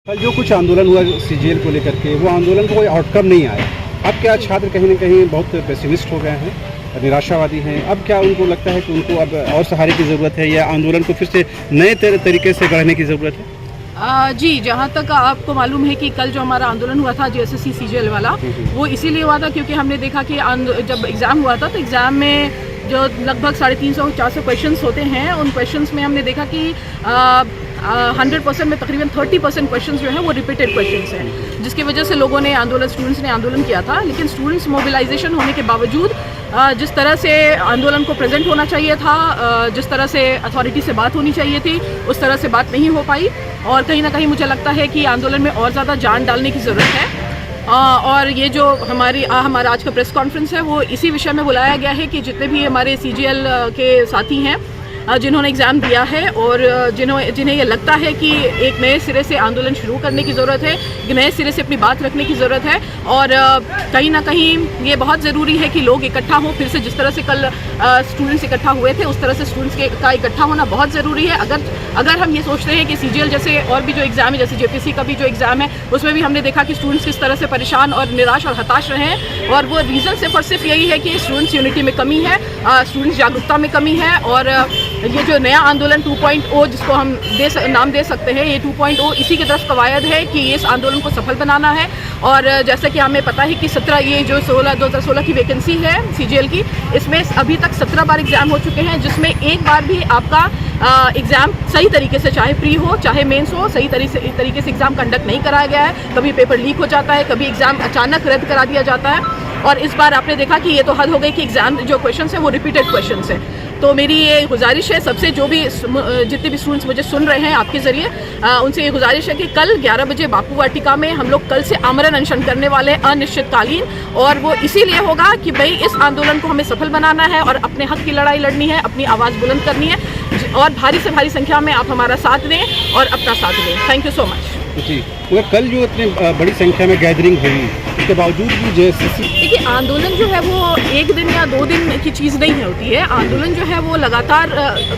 कल जो कुछ आंदोलन हुआ सीजीएल को लेकर के, वो आंदोलन को कोई आउटकम नहीं आया। अब क्या छात्र कहीं ना कहीं बहुत पेसिमिस्ट हो गए हैं, निराशावादी हैं। अब क्या उनको लगता है कि उनको अब और सहारे की ज़रूरत है या आंदोलन को फिर से नए तरीके से गढ़ने की ज़रूरत है? जी, जहाँ तक आपको मालूम है कि कल जो हमारा आंदोलन हुआ था जेएसएससी सीजीएल वाला, वो इसीलिए हुआ था क्योंकि हमने देखा कि जब एग्ज़ाम हुआ था तो एग्ज़ाम में जो लगभग 350-400 क्वेश्चंस होते हैं, उन क्वेश्चंस में हमने देखा कि 100% में तकरीबन 30% क्वेश्चंस जो हैं वो रिपीटेड क्वेश्चंस हैं, जिसकी वजह से स्टूडेंट्स ने आंदोलन किया था। लेकिन स्टूडेंट्स मोबिलाइजेशन होने के बावजूद जिस तरह से आंदोलन को प्रेजेंट होना चाहिए था, जिस तरह से अथॉरिटी से बात होनी चाहिए थी, उस तरह से बात नहीं हो पाई। और कहीं ना कहीं मुझे लगता है कि आंदोलन में और ज़्यादा जान डालने की ज़रूरत है। और ये जो हमारा आज का प्रेस कॉन्फ्रेंस है वो इसी विषय में बुलाया गया है कि जितने भी हमारे सीजीएल के साथी हैं जिन्होंने एग्ज़ाम दिया है और जिन्हें ये लगता है कि एक नए सिरे से आंदोलन शुरू करने की ज़रूरत है, नए सिरे से अपनी बात रखने की ज़रूरत है। और कहीं ना कहीं ये बहुत ज़रूरी है कि लोग इकट्ठा हों फिर से। जिस तरह से कल स्टूडेंट्स इकट्ठा हुए थे, उस तरह से स्टूडेंट्स का इकट्ठा होना बहुत ज़रूरी है। अगर हम ये सोचते हैं कि सीजीएल जैसे और भी जो एग्ज़ाम है, जैसे जेपीएससी का भी जो एग्ज़ाम है, उसमें भी हमने देखा कि स्टूडेंट्स किस तरह से परेशान और निराश और हताश रहे हैं। और वो रीज़न सिर्फ और सिर्फ यही है कि स्टूडेंट्स यूनिटी में कमी है, स्टूडेंट्स जागरूकता में कमी है। और ये जो नया आंदोलन 2.0 जिसको हम नाम दे सकते हैं, ये 2.0 इसी की तरफ कवायद है कि इस आंदोलन को सफल बनाना है। और जैसे कि हमें पता है कि 2016 की वैकेंसी है सीजीएल की, इसमें अभी तक 17 बार एग्ज़ाम हो चुके हैं, जिसमें एक बार भी आपका एग्ज़ाम सही तरीके से, चाहे प्री हो चाहे मेंस हो, सही तरीके से एग्ज़ाम कंडक्ट नहीं कराया गया है। कभी पेपर लीक हो जाता है, कभी एग्ज़ाम अचानक रद्द करा दिया जाता है। और इस बार आपने देखा कि ये तो हद हो गई कि एग्ज़ाम जो क्वेश्चंस हैं वो रिपीटेड क्वेश्चंस हैं। तो मेरी ये गुजारिश है सबसे, जितने भी स्टूडेंट्स मुझे सुन रहे हैं आपके ज़रिए, उनसे ये गुजारिश है कि कल 11 बजे बापू वाटिका में हम लोग कल से आमरण अनशन करने वाले हैं अनिश्चितकालीन। और वो इसीलिए होगा कि भाई इस आंदोलन को हमें सफल बनाना है और अपने हक की लड़ाई लड़नी है, अपनी आवाज़ बुलंद करनी है। और भारी से भारी संख्या में आप हमारा साथ दें और अपना साथ दें। Thank you so much. जी, मगर कल जो इतनी बड़ी संख्या में गैदरिंग हुई, उसके बावजूद भी जेएसएससी, देखिए आंदोलन जो है वो एक दिन या 2 दिन की चीज़ नहीं होती है। आंदोलन जो है वो लगातार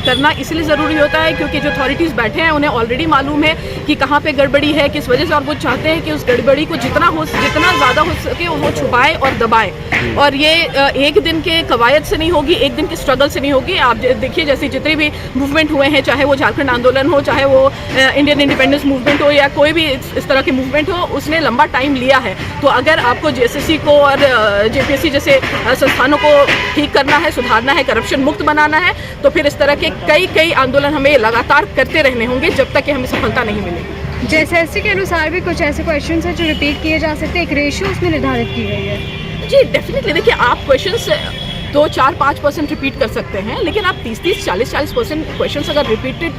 करना इसलिए ज़रूरी होता है क्योंकि जो अथॉरिटीज़ बैठे हैं उन्हें ऑलरेडी मालूम है कि कहाँ पे गड़बड़ी है, किस वजह से, और वो चाहते हैं कि उस गड़बड़ी को जितना ज़्यादा हो सके वो छुपाए और दबाए। और ये एक दिन के कवायद से नहीं होगी, एक दिन के स्ट्रगल से नहीं होगी। आप देखिए जैसे जितने भी मूवमेंट हुए हैं, चाहे वो झारखंड आंदोलन हो, चाहे वो इंडियन इंडिपेंडेंस मूवमेंट हो, या कोई भी इस तरह के मूवमेंट हो, उसने लंबा टाइम लिया है। तो अगर आपको जेएसएससी को और जेपीएससी जैसे संस्थानों को ठीक करना है, सुधारना है, करप्शन मुक्त बनाना है, तो फिर इस तरह के कई आंदोलन हमें लगातार करते रहने होंगे जब तक कि हमें सफलता नहीं मिलेगी। जेएसएससी के अनुसार भी कुछ ऐसे क्वेश्चंस हैं जो रिपीट किए जा सकते हैं, एक रेशियो उसमें निर्धारित की गई है। जी डेफिनेटली, देखिए आप क्वेश्चंस 2-4-5% रिपीट कर सकते हैं, लेकिन आप 30-30, 40-40% क्वेश्चंस अगर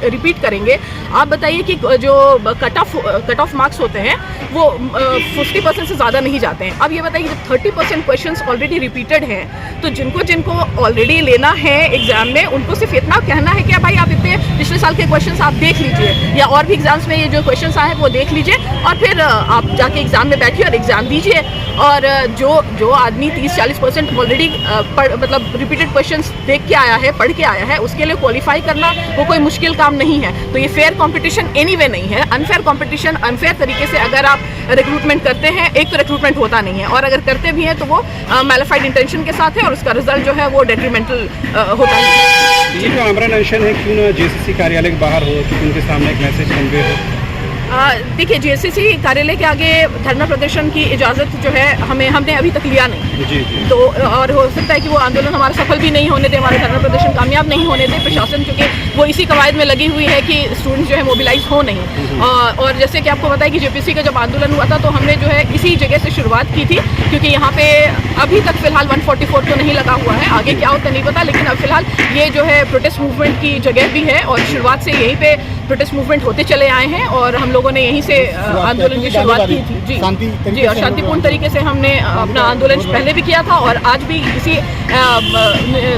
रिपीट करेंगे, आप बताइए कि जो कट ऑफ मार्क्स होते हैं वो 50% से ज़्यादा नहीं जाते हैं। अब ये बताइए कि 30% क्वेश्चंस ऑलरेडी रिपीटेड हैं, तो जिनको ऑलरेडी लेना है एग्जाम में, उनको सिर्फ इतना कहना है कि भाई आप इतने पिछले साल के क्वेश्चंस आप देख लीजिए, या और भी एग्जाम्स में ये जो क्वेश्चंस आए हैं वो देख लीजिए, और फिर आप जाके एग्जाम में बैठिए और एग्जाम दीजिए। और जो आदमी 30-40% ऑलरेडी मतलब रिपीटेड क्वेश्चंस देख के आया है, पढ़ के आया है, उसके लिए क्वालिफाई करना वो कोई मुश्किल काम नहीं है। तो ये फेयर कंपटीशन एनीवे नहीं है। अनफेयर कंपटीशन, अनफेयर तरीके से अगर आप रिक्रूटमेंट करते हैं, एक तो रिक्रूटमेंट होता नहीं है, और अगर करते भी हैं तो वो मैलिफाइड इंटेंशन के साथ है, और उसका रिजल्ट जो है वो डेट्रीमेंटल होता है। ये जो आमरण अनशन है, क्यों ना जेएसएससी कार्यालय के बाहर हो, कि उनके सामने एक मैसेज कन्वे हो? देखिए जेएसएससी कार्यालय के आगे धरना प्रदर्शन की इजाज़त जो है हमने अभी तक लिया नहीं। जी। तो और हो सकता है कि वो आंदोलन हमारा सफल भी नहीं होने दे, हमारे धरना प्रदर्शन कामयाब नहीं होने दे। प्रशासन क्योंकि वो इसी कवायद में लगी हुई है कि स्टूडेंट्स जो है मोबिलाइज हो नहीं। और जैसे कि आपको पता है कि जेपीएससी का जब आंदोलन हुआ था तो हमने जो है इसी जगह से शुरुआत की थी, क्योंकि यहाँ पे अभी तक फिलहाल 144 तो नहीं लगा हुआ है, आगे क्या होता नहीं पता, लेकिन अब फिलहाल ये जो है प्रोटेस्ट मूवमेंट की जगह भी है, और शुरुआत से यहीं पे प्रोटेस्ट मूवमेंट होते चले आए हैं, और हम लोगों ने यहीं से आंदोलन की शुरुआत की थी। जी, और शांतिपूर्ण तरीके से हमने अपना आंदोलन पहले भी किया था, और आज भी इसी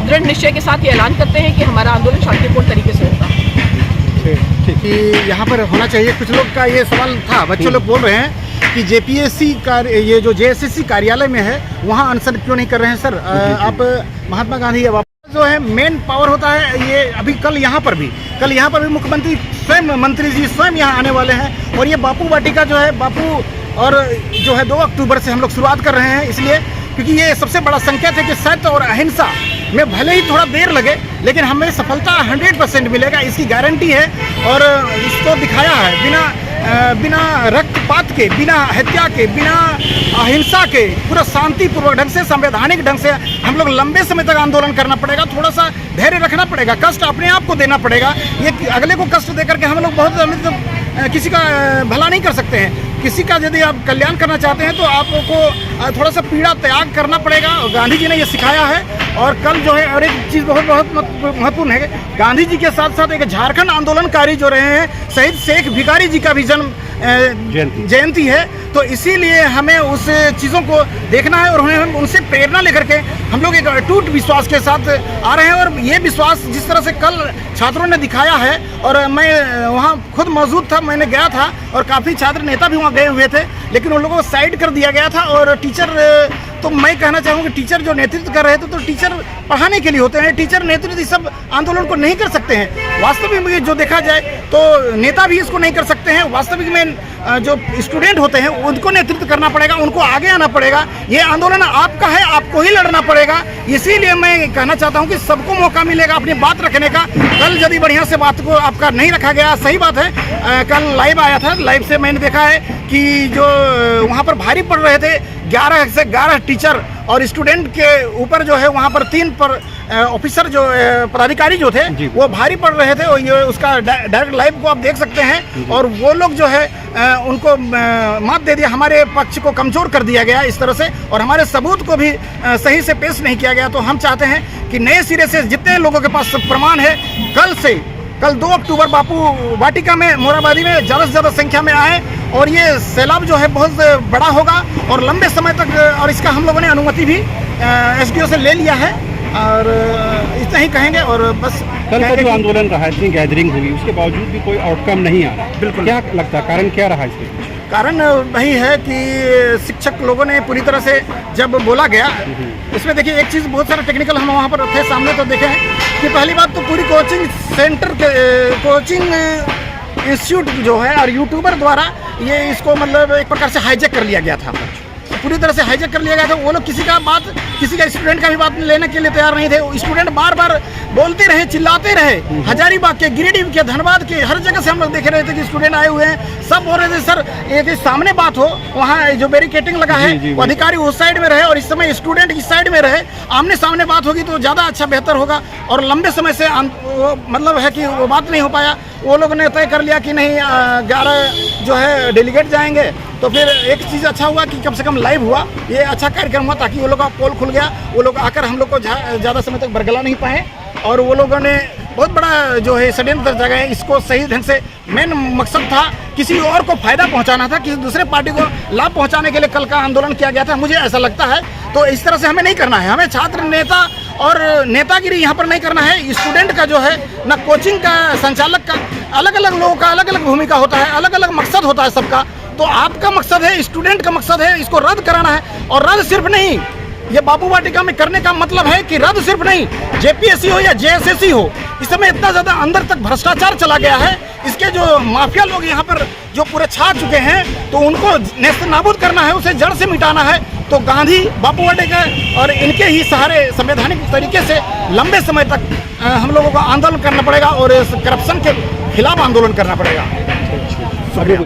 दृढ़ निश्चय के साथ ये ऐलान करते हैं कि हमारा आंदोलन शांतिपूर्ण तरीके से होगा। कि यहाँ पर होना चाहिए। कुछ लोग का ये सवाल था, बच्चे लोग बोल रहे हैं कि जेपीएससी का ये जो जेएसएससी कार्यालय में है वहाँ अनशन क्यों नहीं कर रहे हैं सर? आप महात्मा गांधी जो है मेन पावर होता है ये अभी कल यहाँ पर भी मुख्यमंत्री स्वयं मंत्री जी स्वयं यहाँ आने वाले हैं और ये बापू वाटिका जो है बापू और जो है 2 अक्टूबर से हम लोग शुरुआत कर रहे हैं इसलिए क्योंकि ये सबसे बड़ा संकेत है कि सत्य और अहिंसा में भले ही थोड़ा देर लगे लेकिन हमें सफलता 100% मिलेगा इसकी गारंटी है और इसको दिखाया है बिना रक्तपात के, बिना हत्या के, बिना अहिंसा के पूरा शांतिपूर्वक ढंग से, संवैधानिक ढंग से हम लोग लंबे समय तक आंदोलन करना पड़ेगा, थोड़ा सा धैर्य रखना पड़ेगा, कष्ट अपने आप को देना पड़ेगा। ये अगले को कष्ट देकर के हम लोग बहुत किसी का भला नहीं कर सकते हैं। किसी का यदि आप कल्याण करना चाहते हैं तो आपको थोड़ा सा पीड़ा त्याग करना पड़ेगा। गांधी जी ने ये सिखाया है और कल जो है और एक चीज़ बहुत महत्वपूर्ण है, गांधी जी के साथ साथ एक झारखंड आंदोलनकारी जो रहे हैं शहीद शेख भिखारी जी का भी जन्म जयंती है, तो इसीलिए हमें उस चीज़ों को देखना है और उन्हें उनसे प्रेरणा लेकर के हम लोग एक अटूट विश्वास के साथ आ रहे हैं। और ये विश्वास जिस तरह से कल छात्रों ने दिखाया है और मैं वहाँ खुद मौजूद था, मैंने गया था और काफ़ी छात्र नेता भी वहाँ गए हुए थे लेकिन उन लोगों को साइड कर दिया गया था। और टीचर तो मैं कहना चाहूँगा कि टीचर जो नेतृत्व कर रहे थे तो टीचर पढ़ाने के लिए होते हैं, टीचर नेतृत्व इस सब आंदोलन को नहीं कर सकते हैं। वास्तविक में जो देखा जाए तो नेता भी इसको नहीं कर सकते हैं, वास्तविक में जो स्टूडेंट होते हैं उनको नेतृत्व करना पड़ेगा, उनको आगे आना पड़ेगा। ये आंदोलन आपका है, आपको ही लड़ना पड़ेगा। इसीलिए मैं कहना चाहता हूँ कि सबको मौका मिलेगा अपनी बात रखने का। कल यदि बढ़िया से बात को आपका नहीं रखा गया, सही बात है, कल लाइव आया था, लाइव से मैंने देखा है कि जो वहाँ पर भारी पड़ रहे थे 11 से 11 टीचर और स्टूडेंट के ऊपर जो है वहाँ पर 3 ऑफिसर जो पदाधिकारी जो थे वो भारी पड़ रहे थे और ये उसका डायरेक्ट लाइव को आप देख सकते हैं। और वो लोग जो है उनको मात दे दिया, हमारे पक्ष को कमज़ोर कर दिया गया इस तरह से और हमारे सबूत को भी सही से पेश नहीं किया गया। तो हम चाहते हैं कि नए सिरे से जितने लोगों के पास प्रमाण है कल 2 अक्टूबर बापू वाटिका में मोराबादी में ज़्यादा से ज़्यादा संख्या में आए और ये सैलाब जो है बहुत बड़ा होगा और लंबे समय तक, और इसका हम लोगों ने अनुमति भी SDO से ले लिया है और इतना ही कहेंगे। और बस कल का जो आंदोलन रहा, इतनी गैदरिंग हुई, उसके बावजूद भी कोई आउटकम नहीं आ रहा। बिल्कुल, क्या लगता है कारण क्या रहा इसके? कारण वही है कि शिक्षक लोगों ने पूरी तरह से जब बोला गया, इसमें देखिए एक चीज़ बहुत सारा टेक्निकल हम वहाँ पर थे सामने तो देखे हैं कि पहली बात तो पूरी कोचिंग सेंटर के कोचिंग इंस्टीट्यूट जो है और यूट्यूबर द्वारा ये इसको मतलब एक प्रकार से हाईजैक कर लिया गया था, पूरी तरह से हाईजैक कर लिया गया था। वो लोग किसी का स्टूडेंट का भी बात लेने के लिए तैयार नहीं थे। स्टूडेंट बार बार बोलते रहे, चिल्लाते रहे, हजारीबाग के, गिरिडीह के, धनबाद के, हर जगह से हम लोग देख रहे थे कि स्टूडेंट आए हुए हैं, सब बोल रहे थे सर ये सामने बात हो, वहाँ जो बैरिकेटिंग लगा है वो अधिकारी उस साइड में रहे और इस समय स्टूडेंट इस साइड में रहे, आमने सामने बात होगी तो ज़्यादा अच्छा बेहतर होगा। और लंबे समय से मतलब है कि वो बात नहीं हो पाया। वो लोगों ने तय कर लिया कि नहीं 11 जो है डेलीगेट जाएंगे। तो फिर एक चीज़ अच्छा हुआ कि कम से कम लाइव हुआ, ये अच्छा कार्यक्रम हुआ ताकि वो लोग का पोल खुल गया, वो लोग आकर हम लोग को ज़्यादा समय तक बरगला नहीं पाए और वो लोगों ने बहुत बड़ा जो है षड्यंत्र जगह है, इसको सही ढंग से मेन मकसद था किसी और को फायदा पहुंचाना था, किसी दूसरे पार्टी को लाभ पहुंचाने के लिए कल का आंदोलन किया गया था, मुझे ऐसा लगता है। तो इस तरह से हमें नहीं करना है, हमें छात्र नेता और नेतागिरी यहाँ पर नहीं करना है। स्टूडेंट का जो है ना, कोचिंग का संचालक का, अलग अलग लोगों का अलग अलग भूमिका होता है, अलग अलग मकसद होता है सबका। तो आपका मकसद है, स्टूडेंट का मकसद है इसको रद्द कराना है। और रद्द सिर्फ नहीं, ये बापू वाटिका में करने का मतलब है कि रद्द सिर्फ नहीं, JPSC हो या JSSC हो, इस समय इतना ज़्यादा अंदर तक भ्रष्टाचार चला गया है, इसके जो माफिया लोग यहाँ पर जो पूरे छा चुके हैं तो उनको नेस्तनाबूद करना है, उसे जड़ से मिटाना है। तो गांधी, बापू वाटिका और इनके ही सहारे संवैधानिक तरीके से लंबे समय तक हम लोगों को आंदोलन करना पड़ेगा और इस करप्शन के खिलाफ आंदोलन करना पड़ेगा।